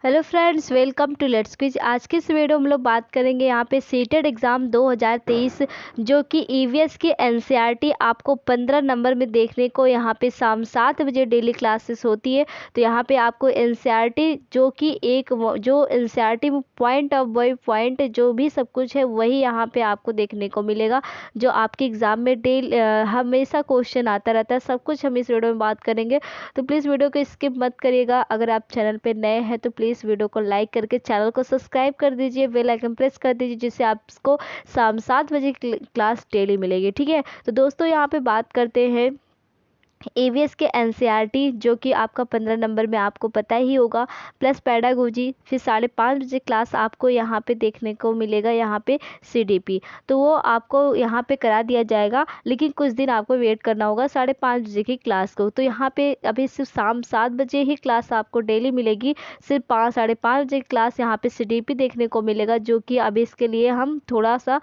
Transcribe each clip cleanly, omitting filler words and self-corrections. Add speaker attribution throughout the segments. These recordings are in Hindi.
Speaker 1: Hello friends, welcome to let's quiz. आज की इस वीडियो में हम लोग बात करेंगे यहाँ पे सीटेड एग्ज़ाम 2023 जो कि ईवीएस की एनसीईआरटी आपको 15 नंबर में देखने को यहाँ पे शाम 7 बजे डेली क्लासेस होती है। तो यहाँ पे आपको एनसीईआरटी जो कि जो एनसीईआरटी में पॉइंट ऑफ वही पॉइंट जो भी सब कुछ है वही यहाँ पे आपको देखने को मिलेगा, जो आपके एग्ज़ाम में हमेशा क्वेश्चन आता रहता है। सब कुछ हम इस वीडियो में बात करेंगे, तो प्लीज़ वीडियो को स्किप मत करिएगा। अगर आप चैनल पे नए हैं तो प्लीज़ वीडियो को लाइक करके चैनल को सब्सक्राइब कर दीजिए, बेल आइकन प्रेस कर दीजिए, जिससे आपको शाम 7 बजे क्लास डेली मिलेगी। ठीक है, तो दोस्तों यहाँ पे बात करते हैं ईवीएस के एनसीईआरटी जो कि आपका 15 नंबर में आपको पता ही होगा, प्लस पेडागोजी। फिर 5:30 बजे क्लास आपको यहाँ पे देखने को मिलेगा, यहाँ पे सीडीपी, तो वो आपको यहाँ पे करा दिया जाएगा, लेकिन कुछ दिन आपको वेट करना होगा 5:30 बजे की क्लास को। तो यहाँ पे अभी सिर्फ शाम 7 बजे ही क्लास आपको डेली मिलेगी, सिर्फ 5:30 बजे क्लास यहाँ पे सीडीपी देखने को मिलेगा, जो कि अभी इसके लिए हम थोड़ा सा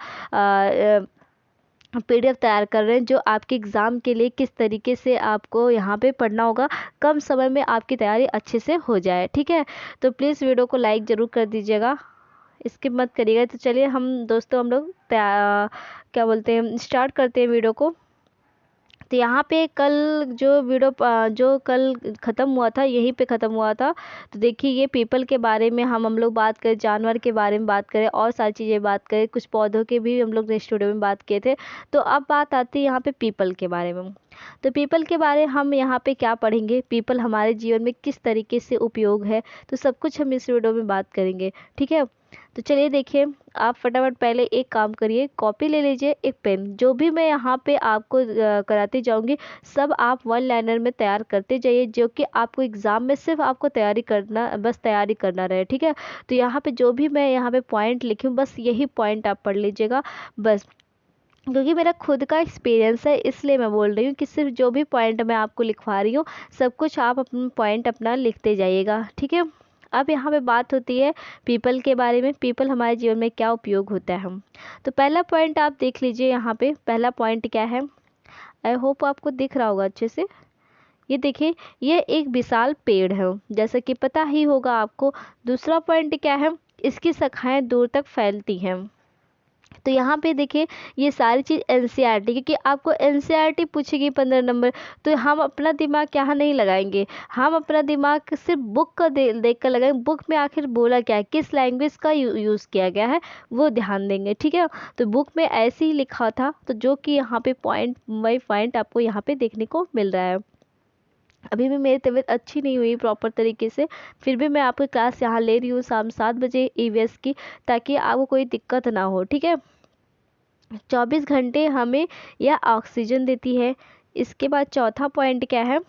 Speaker 1: पीडीएफ तैयार कर रहे हैं, जो आपके एग्ज़ाम के लिए किस तरीके से आपको यहाँ पे पढ़ना होगा, कम समय में आपकी तैयारी अच्छे से हो जाए। ठीक है, तो प्लीज़ वीडियो को लाइक ज़रूर कर दीजिएगा, स्किप मत करिएगा। तो चलिए हम लोग क्या बोलते हैं, स्टार्ट करते हैं वीडियो को। तो यहाँ पे कल जो कल ख़त्म हुआ था, यहीं पे ख़त्म हुआ था। तो देखिए, ये पीपल के बारे में हम लोग बात करें, जानवर के बारे में बात करें और सारी चीज़ें बात करें, कुछ पौधों के भी हम लोग नेक्स्ट वीडियो में बात किए थे। तो अब बात आती है यहाँ पे पीपल के बारे में। तो पीपल के बारे हम यहाँ पे क्या पढ़ेंगे, पीपल हमारे जीवन में किस तरीके से उपयोग है, तो सब कुछ हम इस वीडियो में बात करेंगे। ठीक है, तो चलिए देखिए, आप फटाफट पहले एक काम करिए, कॉपी ले लीजिए, एक पेन। जो भी मैं यहाँ पे आपको कराती जाऊँगी, सब आप वन लाइनर में तैयार करते जाइए, जो कि आपको एग्ज़ाम में सिर्फ आपको तैयारी करना रहे। ठीक है, तो यहाँ पे जो भी मैं यहाँ पे पॉइंट लिखी हूँ, बस यही पॉइंट आप पढ़ लीजिएगा बस, क्योंकि मेरा खुद का एक्सपीरियंस है, इसलिए मैं बोल रही हूँ कि सिर्फ जो भी पॉइंट मैं आपको लिखवा रही हूँ, सब कुछ आप अपना पॉइंट अपना लिखते जाइएगा। ठीक है, अब यहाँ पे बात होती है पीपल के बारे में, पीपल हमारे जीवन में क्या उपयोग होता है हम। तो पहला पॉइंट आप देख लीजिए, यहाँ पे पहला पॉइंट क्या है, आई होप आपको दिख रहा होगा अच्छे से। ये देखिए, ये एक विशाल पेड़ है, जैसा कि पता ही होगा आपको। दूसरा पॉइंट क्या है, इसकी शाखाएं दूर तक फैलती हैं। तो यहाँ पे देखिए, ये सारी चीज़ एनसीईआरटी, क्योंकि आपको एनसीईआरटी पूछेगी 15 नंबर, तो हम अपना दिमाग यहाँ नहीं लगाएंगे, हम अपना दिमाग सिर्फ बुक का देख कर लगाएंगे, बुक में आखिर बोला क्या है, किस लैंग्वेज का यूज़ किया गया है, वो ध्यान देंगे। ठीक है, तो बुक में ऐसे ही लिखा था, तो जो कि यहाँ पे पॉइंट बाई पॉइंट आपको यहाँ पे देखने को मिल रहा है। अभी भी मेरी तबीयत अच्छी नहीं हुई प्रॉपर तरीके से, फिर भी मैं आपकी क्लास यहाँ ले रही हूँ शाम 7 बजे ईवीएस की, ताकि आपको कोई दिक्कत ना हो। ठीक है, 24 घंटे हमें यह ऑक्सीजन देती है। इसके बाद चौथा पॉइंट क्या है,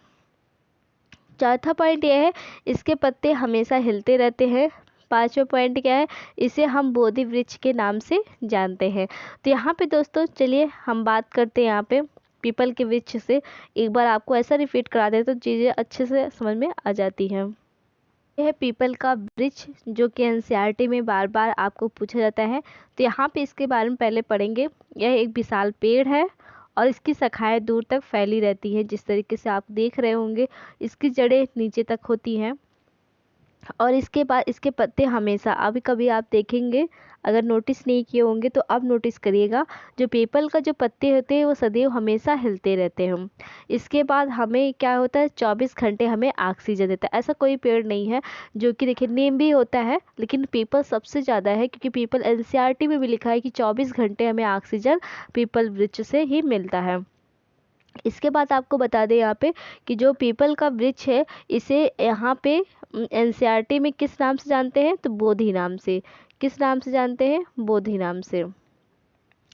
Speaker 1: चौथा पॉइंट यह है, इसके पत्ते हमेशा हिलते रहते हैं। पांचवा पॉइंट क्या है, इसे हम बोधि वृक्ष के नाम से जानते हैं। तो यहाँ पे दोस्तों चलिए हम बात करते हैं यहाँ पे पीपल के वृक्ष से। एक बार आपको ऐसा रिपीट करा दे तो चीज़ें अच्छे से समझ में आ जाती हैं। यह है पीपल का वृक्ष, जो कि एनसीईआरटी में बार बार आपको पूछा जाता है। तो यहाँ पे इसके बारे में पहले पढ़ेंगे। यह एक विशाल पेड़ है और इसकी शाखाएं दूर तक फैली रहती हैं, जिस तरीके से आप देख रहे होंगे। इसकी जड़ें नीचे तक होती हैं और इसके बाद इसके पत्ते हमेशा, अभी कभी आप देखेंगे, अगर नोटिस नहीं किए होंगे तो अब नोटिस करिएगा, जो पीपल का जो पत्ते होते हैं वो सदैव हमेशा हिलते रहते हैं। इसके बाद हमें क्या होता है, 24 घंटे हमें ऑक्सीजन देता है। ऐसा कोई पेड़ नहीं है, जो कि देखिए नीम भी होता है, लेकिन पीपल सबसे ज़्यादा है, क्योंकि पीपल एनसीईआरटी में भी लिखा है कि 24 घंटे हमें ऑक्सीजन पीपल वृक्ष से ही मिलता है। इसके बाद आपको बता दें यहाँ पे कि जो पीपल का वृक्ष है, इसे यहाँ पे एनसीईआरटी में किस नाम से जानते हैं, तो बोधि नाम से। किस नाम से जानते हैं, बोधि नाम से।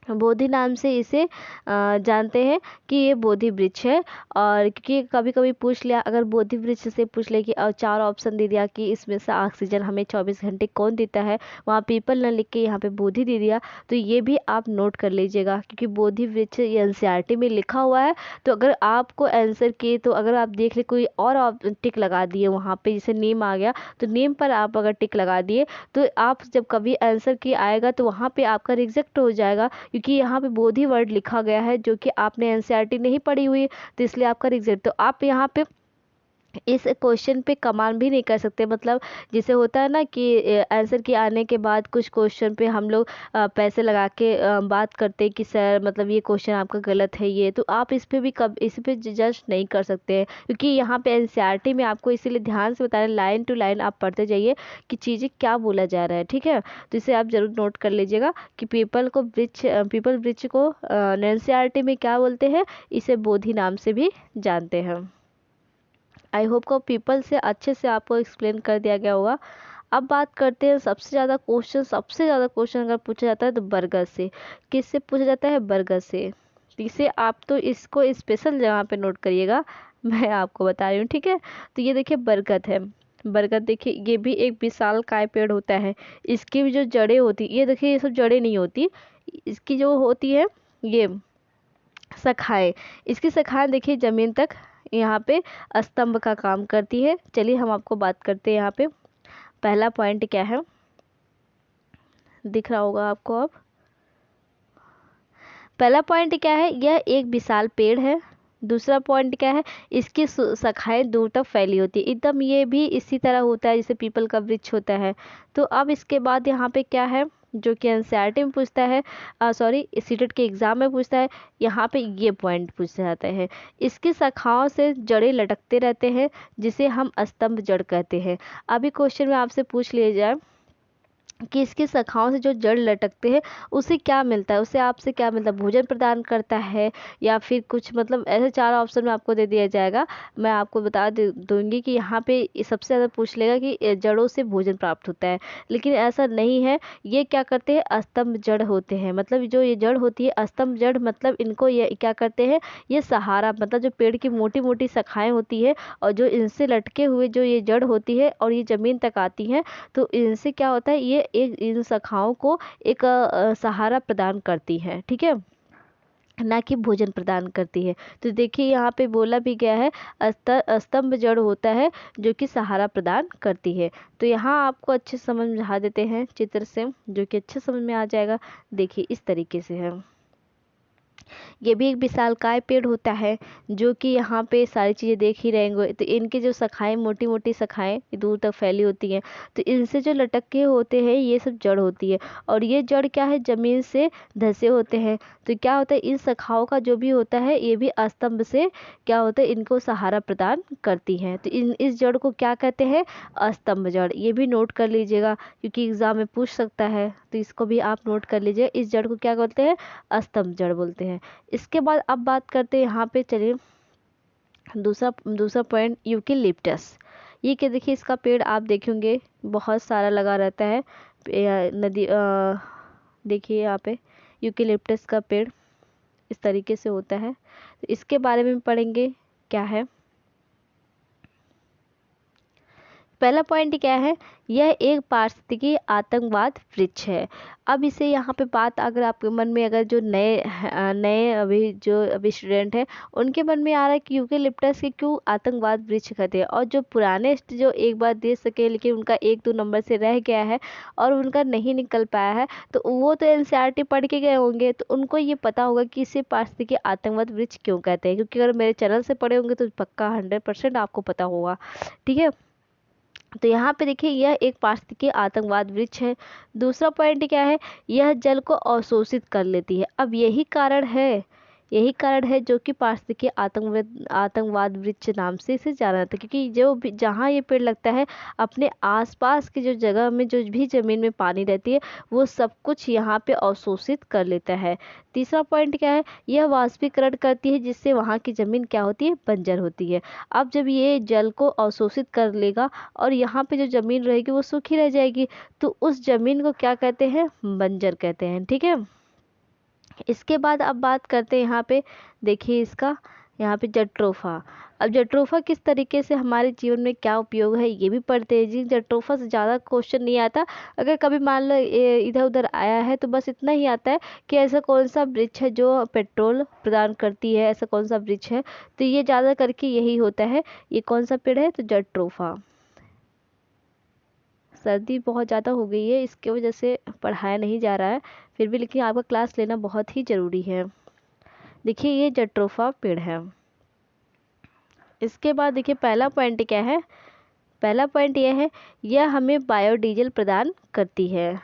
Speaker 1: बोधि नाम से इसे जानते हैं कि ये बोधि वृक्ष है। और क्योंकि कभी कभी पूछ लिया, अगर बोधि वृक्ष से पूछ ले कि चार ऑप्शन दे दिया कि इसमें से ऑक्सीजन हमें 24 घंटे कौन देता है, वहाँ पीपल न लिख के यहाँ पे बोधि दे दिया, तो ये भी आप नोट कर लीजिएगा, क्योंकि बोधि वृक्ष एनसीईआरटी में लिखा हुआ है। तो अगर आपको आंसर किए, तो अगर आप देख ले कोई और आप टिक लगा दिए वहाँ पे, जैसे नेम आ गया, तो नेम पर आप अगर टिक लगा दिए, तो आप जब कभी आंसर की आएगा तो वहाँ पे आपका रिजेक्ट हो जाएगा, क्योंकि यहाँ पे बोधि वर्ड लिखा गया है, जो कि आपने एनसीईआरटी नहीं पढ़ी हुई है, तो इसलिए आपका रिजेक्ट। तो आप यहाँ पे इस क्वेश्चन पे कमांड भी नहीं कर सकते। मतलब जैसे होता है ना कि आंसर के आने के बाद कुछ क्वेश्चन पे हम लोग पैसे लगा के बात करते हैं कि सर मतलब ये क्वेश्चन आपका गलत है, ये तो आप इस पे भी कब इस पे जज नहीं कर सकते हैं, क्योंकि यहाँ पे एनसीईआरटी में आपको इसीलिए ध्यान से बता रहे हैं, लाइन टू लाइन आप पढ़ते जाइए कि चीज़ें क्या बोला जा रहा है। ठीक है, तो इसे आप ज़रूर नोट कर लीजिएगा कि पीपल वृक्ष को एनसीईआरटी में क्या बोलते हैं, इसे बोधि नाम से भी जानते हैं। आई होप को पीपल से अच्छे से आपको एक्सप्लेन कर दिया गया होगा। अब बात करते हैं सबसे ज़्यादा क्वेश्चन अगर पूछा जाता है तो बरगद से। किससे पूछा जाता है? बरगद से। तो इसे आप तो इसको स्पेशल जगह पे नोट करिएगा, मैं आपको बता रही हूँ। ठीक है, तो ये देखिए बरगद है। बरगद देखिए ये भी एक विशालकाय पेड़ होता है। इसकी भी जो जड़ें होती, ये देखिए ये सब जड़ें नहीं होती, इसकी जो होती है ये शाखाएं, इसकी शाखाएं देखिए जमीन तक यहाँ पे स्तंभ का काम करती है। चलिए हम आपको बात करते हैं यहाँ पे पहला पॉइंट क्या है, दिख रहा होगा आपको अब। पहला पॉइंट क्या है, यह एक विशाल पेड़ है। दूसरा पॉइंट क्या है, इसकी शाखाएं दूर तक फैली होती है, एकदम ये भी इसी तरह होता है जैसे पीपल का वृक्ष होता है। तो अब इसके बाद यहाँ पे क्या है जो कि एनसीईआरटी में पूछता है, सॉरी सीटेट के एग्जाम में पूछता है, यहाँ पे ये पॉइंट पूछा जाता है। इसकी शाखाओं से जड़ें लटकते रहते हैं जिसे हम स्तंभ जड़ कहते हैं। अभी क्वेश्चन में आपसे पूछ लिया जाए कि इसकी शाखाओं से जो जड़ लटकते हैं उसे क्या मिलता है, उसे आपसे क्या मिलता है, भोजन प्रदान करता है या फिर कुछ, मतलब ऐसे चार ऑप्शन में आपको दे दिया जाएगा। मैं आपको बता दूंगी कि यहाँ पे सबसे ज़्यादा पूछ लेगा कि जड़ों से भोजन प्राप्त होता है, लेकिन ऐसा नहीं है। ये क्या करते हैं, स्तंभ जड़ होते हैं। मतलब जो ये जड़ होती है स्तंभ जड़, मतलब इनको ये क्या करते हैं, ये सहारा, मतलब जो पेड़ की मोटी मोटी शाखाएं होती है और जो इनसे लटके हुए जो ये जड़ होती है और ये ज़मीन तक आती हैं, तो इनसे क्या होता है, ये एक इन शाखाओं को एक सहारा प्रदान करती है। ठीक है, ना कि भोजन प्रदान करती है। तो देखिए यहाँ पे बोला भी गया है स्तंभ जड़ होता है जो कि सहारा प्रदान करती है। तो यहाँ आपको अच्छे समझा देते हैं चित्र से, जो कि अच्छे समझ में आ जाएगा। देखिए इस तरीके से है, ये भी एक विशालकाय पेड़ होता है जो कि यहाँ पे सारी चीज़ें देख ही रहेंगे। तो इनकी जो शाखाएं मोटी मोटी शाखाएं दूर तक फैली होती हैं, तो इनसे जो लटके होते हैं ये सब जड़ होती है, और ये जड़ क्या है, जमीन से धंसे होते हैं। तो क्या होता है, इन शाखाओं का जो भी होता है ये भी स्तंभ से क्या होता है, इनको सहारा प्रदान करती हैं। तो इस जड़ को क्या कहते हैं, स्तंभ जड़। ये भी नोट कर लीजिएगा क्योंकि एग्जाम में पूछ सकता है, तो इसको भी आप नोट कर लीजिए। इस जड़ को क्या बोलते हैं, स्तंभ जड़ बोलते हैं। इसके बाद अब बात करते हैं यहाँ पे, चलिए दूसरा दूसरा पॉइंट, यूकेलिप्टस। ये क्या, देखिए इसका पेड़ आप देखेंगे बहुत सारा लगा रहता है नदी, देखिए यहाँ पे यूकेलिप्टस का पेड़ इस तरीके से होता है। तो इसके बारे में पढ़ेंगे क्या है। पहला पॉइंट क्या है, यह एक पारिस्थितिकी आतंकवाद वृक्ष है। अब इसे यहाँ पे बात, अगर आपके मन में, अगर जो नए अभी स्टूडेंट हैं उनके मन में आ रहा है कि यूकेलिप्टस के क्यों आतंकवाद वृक्ष कहते हैं, और जो पुराने जो एक बार दे सके लेकिन उनका 1-2 नंबर से रह गया है और उनका नहीं निकल पाया है, तो वो तो एनसीईआरटी पढ़ के गए होंगे, तो उनको ये पता होगा कि इसे पारिस्थितिकी आतंकवाद वृक्ष क्यों कहते हैं। क्योंकि अगर मेरे चैनल से पढ़े होंगे तो पक्का 100% आपको पता होगा। ठीक है, तो यहाँ पे देखिए यह एक पारिस्थितिकी आतंकवाद वृक्ष है। दूसरा पॉइंट क्या है, यह जल को अवशोषित कर लेती है। अब यही कारण है जो कि पारिस्थितिकी आतंकवाद वृक्ष नाम से इसे जाना जाता है, क्योंकि जो भी जहाँ ये पेड़ लगता है अपने आसपास की जो जगह में जो भी ज़मीन में पानी रहती है वो सब कुछ यहाँ पे अवशोषित कर लेता है। तीसरा पॉइंट क्या है, यह वाष्पीकरण करती है जिससे वहाँ की ज़मीन क्या होती है, बंजर होती है। अब जब ये जल को अवशोषित कर लेगा और यहाँ पे जो ज़मीन रहेगी वो सूखी रह जाएगी, तो उस ज़मीन को क्या कहते हैं, बंजर कहते हैं। ठीक है, इसके बाद अब बात करते हैं यहाँ पे, देखिए इसका यहाँ पे जट्रोफा। अब जट्रोफा किस तरीके से हमारे जीवन में क्या उपयोग है ये भी पढ़ते हैं जी। जट्रोफा से ज़्यादा क्वेश्चन नहीं आता, अगर कभी मान लो इधर उधर आया है तो बस इतना ही आता है कि ऐसा कौन सा वृक्ष है जो पेट्रोल प्रदान करती है, ऐसा कौन सा वृक्ष है, तो ये ज़्यादा करके यही होता है। ये कौन सा पेड़ है, तो जट्रोफा। सर्दी बहुत ज़्यादा हो गई है, इसके वजह से पढ़ाया नहीं जा रहा है, फिर भी लेकिन आपका क्लास लेना बहुत ही ज़रूरी है। देखिए ये जट्रोफा पेड़ है। इसके बाद देखिए पहला पॉइंट क्या है, पहला पॉइंट यह है यह हमें बायोडीजल प्रदान करती है,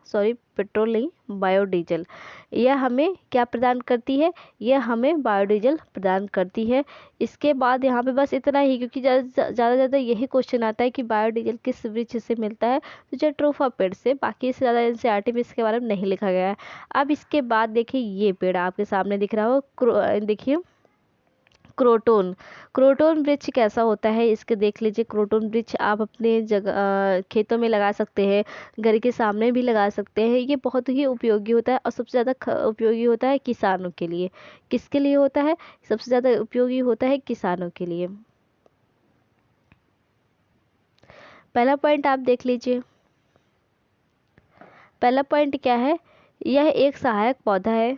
Speaker 1: सॉरी पेट्रोल नहीं, बायोडीजल। यह हमें क्या प्रदान करती है, यह हमें बायोडीजल प्रदान करती है। इसके बाद यहाँ पे बस इतना ही, क्योंकि ज़्यादा यही क्वेश्चन आता है कि बायोडीजल किस वृक्ष से मिलता है, तो जेट्रोफा पेड़ से। बाकी इससे ज़्यादा एनसीईआरटी में इसके बारे में नहीं लिखा गया है। अब इसके बाद देखिए ये पेड़ आपके सामने दिख रहा हो, देखिए क्रोटोन। क्रोटोन वृक्ष कैसा होता है इसके देख लीजिए। क्रोटोन वृक्ष आप अपने जगह खेतों में लगा सकते हैं, घर के सामने भी लगा सकते हैं। ये बहुत ही उपयोगी होता है और सबसे ज़्यादा उपयोगी होता है किसानों के लिए। किसके लिए होता है, सबसे ज़्यादा उपयोगी होता है किसानों के लिए। पहला पॉइंट आप देख लीजिए, पहला पॉइंट क्या है, यह एक सहायक पौधा है।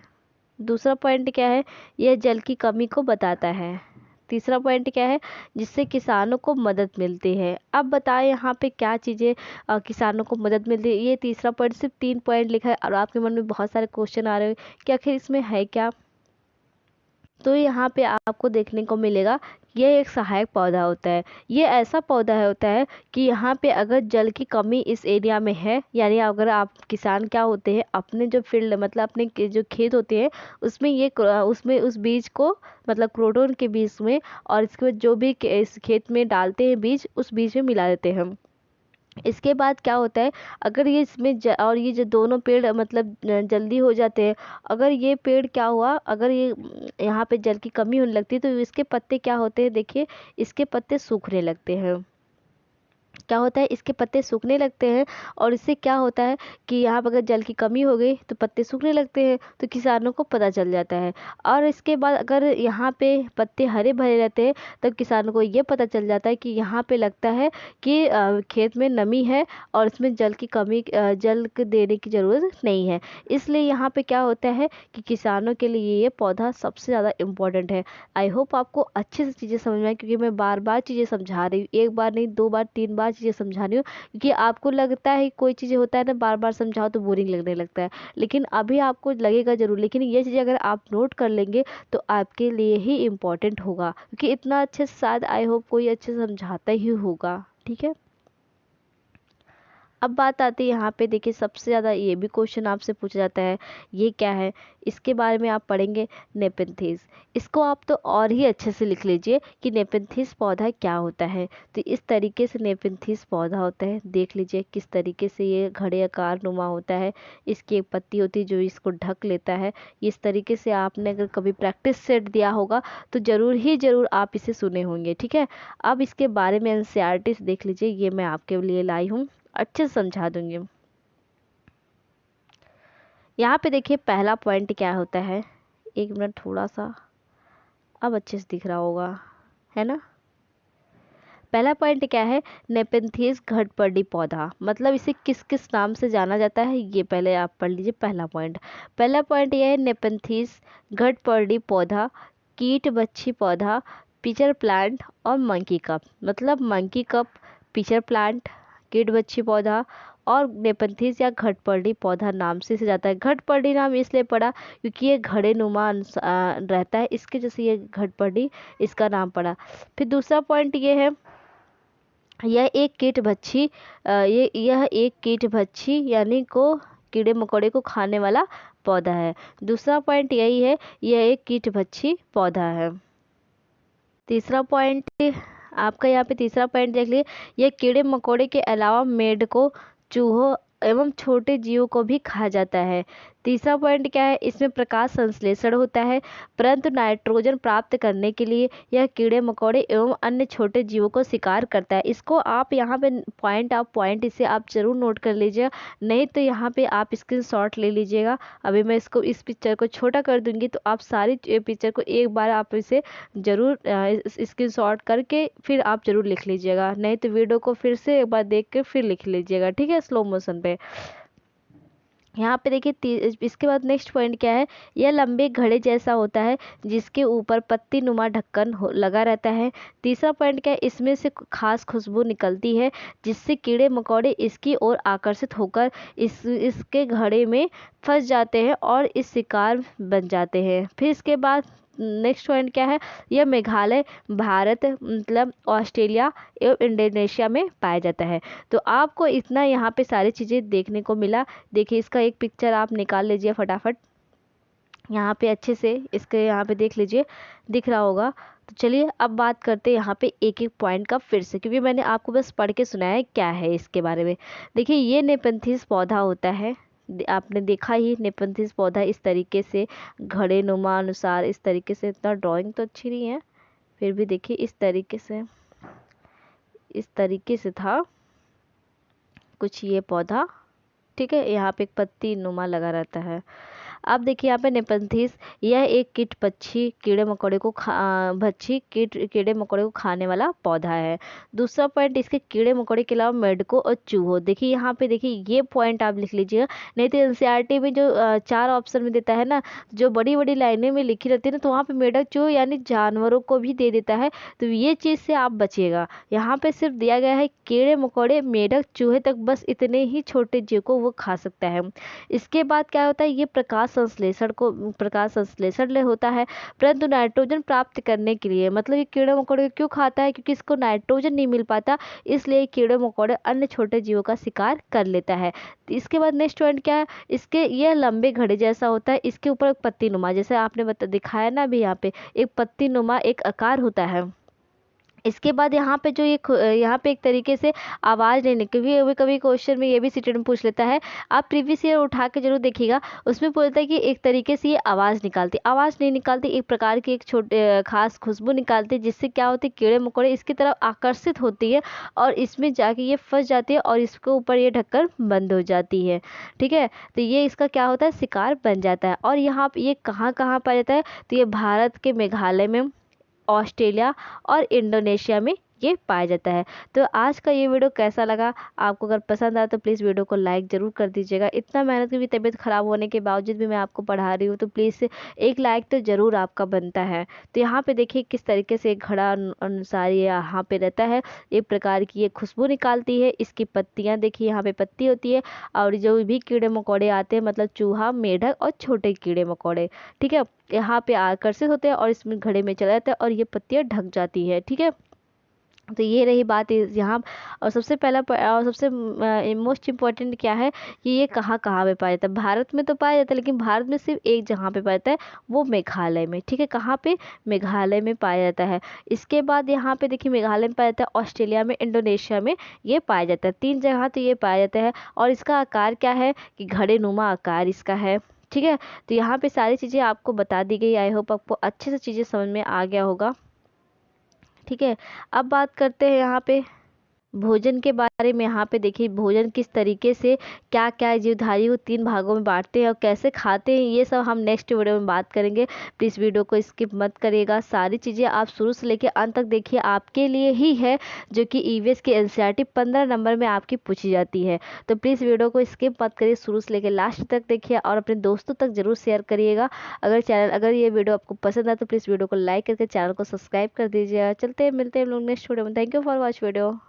Speaker 1: दूसरा पॉइंट क्या है, यह जल की कमी को बताता है। तीसरा पॉइंट क्या है, जिससे किसानों को मदद मिलती है। अब बताएं यहाँ पे क्या चीज़ें किसानों को मदद मिलती है। ये तीसरा पॉइंट सिर्फ 3 पॉइंट लिखा है और आपके मन में बहुत सारे क्वेश्चन आ रहे हैं कि आखिर इसमें है क्या। तो यहाँ पे आपको देखने को मिलेगा यह एक सहायक पौधा होता है। ये ऐसा पौधा होता है कि यहाँ पे अगर जल की कमी इस एरिया में है, यानी अगर आप किसान क्या होते हैं अपने जो फील्ड मतलब अपने जो खेत होते हैं उसमें उसमें उस बीज को मतलब क्रोटोन के बीज में और इसके बाद जो भी इस खेत में डालते हैं बीज, उस बीज में मिला देते हैं। इसके बाद क्या होता है, अगर ये इसमें और ये जो दोनों पेड़ मतलब जल्दी हो जाते हैं। अगर ये पेड़ क्या हुआ, अगर ये यहाँ पे जल की कमी होने लगती है तो इसके पत्ते क्या होते हैं, देखिए इसके पत्ते सूखने लगते हैं। क्या होता है, इसके पत्ते सूखने लगते हैं और इससे क्या होता है कि यहाँ पर अगर जल की कमी हो गई तो पत्ते सूखने लगते हैं, तो किसानों को पता चल जाता है। और इसके बाद अगर यहाँ पे पत्ते हरे भरे रहते हैं तब किसानों को ये पता चल जाता है कि यहाँ पे लगता है कि खेत में नमी है और इसमें जल की कमी जल देने की ज़रूरत नहीं है। इसलिए यहाँ पे क्या होता है कि किसानों के लिए ये पौधा सबसे ज़्यादा इम्पोर्टेंट है। आई होप आपको अच्छे से चीज़ें समझ में आए, क्योंकि मैं बार बार चीज़ें समझा रही हूँ, एक बार नहीं 2 बार 3 बार चीज़ें समझा रही हूँ। क्योंकि आपको लगता है कोई चीज़ें होता है ना बार बार समझाओ तो बोरिंग लगने लगता है, लेकिन अभी आपको लगेगा ज़रूर। लेकिन ये चीज़ें अगर आप नोट कर लेंगे तो आपके लिए ही इम्पोर्टेंट होगा, क्योंकि इतना अच्छे से शायद आई होप कोई अच्छे से समझाता ही होगा। ठीक है, अब बात आती है यहाँ पे देखिए सबसे ज़्यादा ये भी क्वेश्चन आपसे पूछा जाता है, ये क्या है, इसके बारे में आप पढ़ेंगे नेपेंथिस। इसको आप तो और ही अच्छे से लिख लीजिए कि नेपेंथिस पौधा क्या होता है। तो इस तरीके से नेपेंथिस पौधा होता है, देख लीजिए किस तरीके से ये घड़े आकार नुमा होता है। इसकी एक पत्ती होती है जो इसको ढक लेता है। इस तरीके से आपने अगर कभी प्रैक्टिस सेट दिया होगा तो ज़रूर ही ज़रूर आप इसे सुने होंगे। ठीक है, अब इसके बारे में एनसीईआरटी देख लीजिए, ये मैं आपके लिए लाई हूँ, अच्छे से समझा दूंगी। यहाँ पे देखिए पहला पॉइंट क्या होता है, एक मिनट थोड़ा सा, अब अच्छे से दिख रहा होगा, है ना। पहला पॉइंट क्या है, नेपेंथिस घटपर्डी पौधा, मतलब इसे किस किस नाम से जाना जाता है ये पहले आप पढ़ लीजिए। पहला पॉइंट यह है नेपेंथिस घटपर्डी पौधा, कीट बच्छी पौधा, पिचर प्लांट और मंकी कप। मतलब मंकी कप, पिचर प्लांट, कीट बच्छी पौधा और नेपेंथिस या घटपर्डी पौधा नाम से इसे जाता है। घटपर्डी नाम इसलिए पड़ा क्योंकि ये घड़े नुमा रहता है, इसके जैसे ये घटपर्डी इसका नाम पड़ा। फिर दूसरा पॉइंट ये है, यह एक कीट भक्षी यह एक कीट भक्षी यानी को कीड़े मकोड़े को खाने वाला पौधा है। दूसरा पॉइंट यही है, यह एक कीट भक्षी पौधा है। तीसरा पॉइंट आपका यहाँ पे तीसरा पॉइंट देख लिए, यह कीड़े मकोड़े के अलावा मेंढकों, चूहों एवं छोटे जीवों को भी खा जाता है। तीसरा पॉइंट क्या है, इसमें प्रकाश संश्लेषण होता है, परंतु नाइट्रोजन प्राप्त करने के लिए यह कीड़े मकोड़े एवं अन्य छोटे जीवों को शिकार करता है। इसको आप यहाँ पे पॉइंट इसे आप जरूर नोट कर लीजिएगा, नहीं तो यहाँ पे आप स्क्रीनशॉट ले लीजिएगा। अभी मैं इस पिक्चर को छोटा कर दूंगी तो आप सारी पिक्चर को एक बार आप इसे ज़रूर स्क्रीनशॉट करके फिर आप ज़रूर लिख लीजिएगा, नहीं तो वीडियो को फिर से एक बार देख के फिर लिख लीजिएगा। ठीक है, स्लो मोशन पे। यहाँ पे देखिए इसके बाद नेक्स्ट पॉइंट क्या है, यह लंबे घड़े जैसा होता है जिसके ऊपर पत्ती नुमा ढक्कन लगा रहता है। तीसरा पॉइंट क्या है, इसमें से खास खुशबू निकलती है जिससे कीड़े मकोड़े इसकी ओर आकर्षित होकर इसके घड़े में फंस जाते हैं और इस शिकार बन जाते हैं। फिर इसके बाद नेक्स्ट पॉइंट क्या है, यह मेघालय भारत मतलब ऑस्ट्रेलिया एवं इंडोनेशिया में पाया जाता है। तो आपको इतना यहाँ पे सारी चीज़ें देखने को मिला। देखिए इसका एक पिक्चर आप निकाल लीजिए फटाफट यहाँ पे अच्छे से, इसके यहाँ पे देख लीजिए, दिख रहा होगा। तो चलिए अब बात करते हैं यहाँ पे एक एक पॉइंट का फिर से, क्योंकि मैंने आपको बस पढ़ के सुनाया है क्या है इसके बारे में। देखिए ये नेपंथीस पौधा होता है, आपने देखा ही नेपंथीस पौधा इस तरीके से घड़े नुमा अनुसार, इस तरीके से, इतना ड्राइंग तो अच्छी नहीं है फिर भी देखिए इस तरीके से था कुछ ये पौधा, ठीक है। यहाँ पे एक पत्ती नुमा लगा रहता है। अब देखिए यहाँ पे नेपंथीस, यह एक कीट पक्षी कीड़े मकोड़े को कीड़े मकोड़े को खाने वाला पौधा है। दूसरा पॉइंट, इसके कीड़े मकोड़े के अलावा मेढकों और चूहों, देखिए यहाँ पे देखिए ये पॉइंट आप लिख लीजिएगा, नहीं तो एनसीईआरटी में जो 4 ऑप्शन में देता है ना, जो बड़ी बड़ी लाइनें में लिखी रहती है ना, तो वहाँ पे मेढक चूहे यानी जानवरों को भी दे देता है। तो ये चीज़ से आप बचिएगा। यहाँ पे सिर्फ दिया गया है कीड़े मकोड़े मेढक चूहे तक, बस इतने ही छोटे जीव को वो खा सकता है। इसके बाद क्या होता है, ये प्रकाश संश्लेषण ले होता है, परंतु नाइट्रोजन प्राप्त करने के लिए, मतलब ये कीड़े मकोड़े क्यों खाता है, क्योंकि इसको नाइट्रोजन नहीं मिल पाता, इसलिए कीड़े मकोड़े अन्य छोटे जीवों का शिकार कर लेता है। तो इसके बाद नेक्स्ट पॉइंट क्या है, इसके यह लंबे घड़े जैसा होता है, इसके ऊपर एक पत्ती नुमा, जैसे आपने दिखाया ना अभी, यहाँ पे एक पत्ती नुमा एक आकार होता है। इसके बाद यहाँ पे जो यहाँ पे एक तरीके से आवाज़ नहीं निकली, क्योंकि कभी कभी क्वेश्चन में ये भी सीटेट में पूछ लेता है, आप प्रीवियस ईयर उठा के जरूर देखिएगा, उसमें बोलता है कि एक तरीके से ये आवाज़ नहीं निकालती, एक प्रकार की एक छोटे खास खुशबू निकालती है, जिससे क्या होती है कीड़े मकोड़े इसकी तरफ आकर्षित होती है और इसमें जाके ये फंस जाती है और इसके ऊपर ये ढक्कन बंद हो जाती है, ठीक है। तो ये इसका क्या होता है, शिकार बन जाता है। और यहाँ पे ये कहाँ कहाँ पाया जाता है, तो ये भारत के मेघालय में, ऑस्ट्रेलिया और इंडोनेशिया में ये पाया जाता है। तो आज का ये वीडियो कैसा लगा, आपको अगर पसंद आया तो प्लीज़ वीडियो को लाइक ज़रूर कर दीजिएगा। इतना मेहनत की भी, तबीयत ख़राब होने के बावजूद भी मैं आपको पढ़ा रही हूँ, तो प्लीज़ एक लाइक तो ज़रूर आपका बनता है। तो यहाँ पे देखिए किस तरीके से एक घड़ा अनुसार ये यहाँ पे रहता है, एक प्रकार की ये खुशबू निकालती है, इसकी पत्तियाँ देखिए यहाँ पे पत्ती होती है, और जो भी कीड़े मकोड़े आते हैं, मतलब चूहा मेढक और छोटे कीड़े मकोड़े, ठीक है, यहाँ पे आकर्षित होते हैं और इसमें घड़े में चला जाता है और ये पत्तियाँ ढक जाती है, ठीक है। तो ये रही बात यहाँ। और सबसे पहला और सबसे मोस्ट इम्पॉर्टेंट क्या है कि ये कहाँ कहाँ पे पाया जाता है, भारत में तो पाया जाता है, लेकिन भारत में सिर्फ एक जगह पे पाया जाता है, वो मेघालय में, ठीक है। कहाँ पे, मेघालय में पाया जाता है। इसके बाद यहाँ पे देखिए मेघालय में पाया जाता है, ऑस्ट्रेलिया में, इंडोनेशिया में ये पाया जाता है, 3 जगह तो ये पाया जाता है। और इसका आकार क्या है कि घड़े नुमा आकार इसका है, ठीक है। तो यहाँ पे सारी चीज़ें आपको बता दी गई, आई होप आपको अच्छे से चीज़ें समझ में आ गया होगा, ठीक है। अब बात करते हैं यहाँ पे भोजन के बारे में। यहाँ पे देखिए भोजन किस तरीके से, क्या क्या जीवधारी को 3 भागों में बांटते हैं और कैसे खाते हैं, ये सब हम नेक्स्ट वीडियो में बात करेंगे। प्लीज़ वीडियो को स्किप मत करिएगा, सारी चीज़ें आप शुरू से लेकर अंत तक देखिए, आपके लिए ही है, जो कि ईवीएस की एनसीईआरटी 15 नंबर में आपकी पूछी जाती है। तो प्लीज़ वीडियो को स्किप मत करिए, शुरू से लेकर लास्ट तक देखिए और अपने दोस्तों तक जरूर शेयर करिएगा। अगर ये वीडियो आपको पसंद आए तो प्लीज़ वीडियो को लाइक करके चैनल को सब्सक्राइब कर दीजिएगा। चलते हैं, मिलते हैं लोग नेक्स्ट वीडियो में। Thank you for watch video.